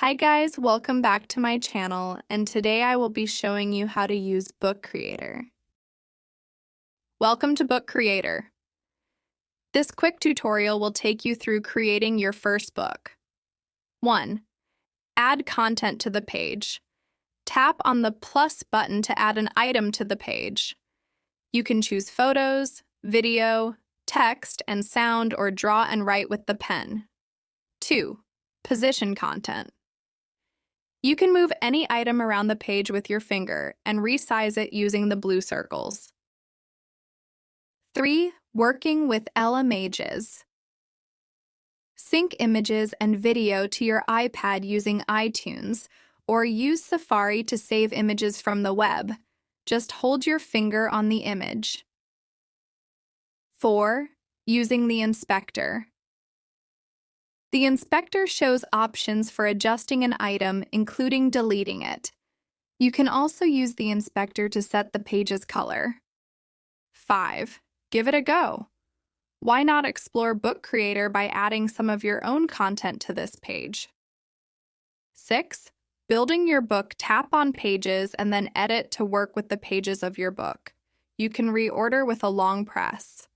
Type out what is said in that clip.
Hi guys, welcome back to my channel, and today I will be showing you how to use Book Creator. Welcome to Book Creator. This quick tutorial will take you through creating your first book. 1. Add content to the page. Tap on the plus button to add an item to the page. You can choose photos, video, text and sound, or draw and write with the pen. 2. Position content. You can move any item around the page with your finger and resize it using the blue circles. 3. Working with images. Sync images and video to your iPad using iTunes, or use Safari to save images from the web. Just hold your finger on the image. 4. Using the inspector. The inspector shows options for adjusting an item, including deleting it. You can also use the inspector to set the page's color. 5. Give it a go. Why not explore Book Creator by adding some of your own content to this page? 6. Building your book. Tap on Pages and then Edit to work with the pages of your book. You can reorder with a long press.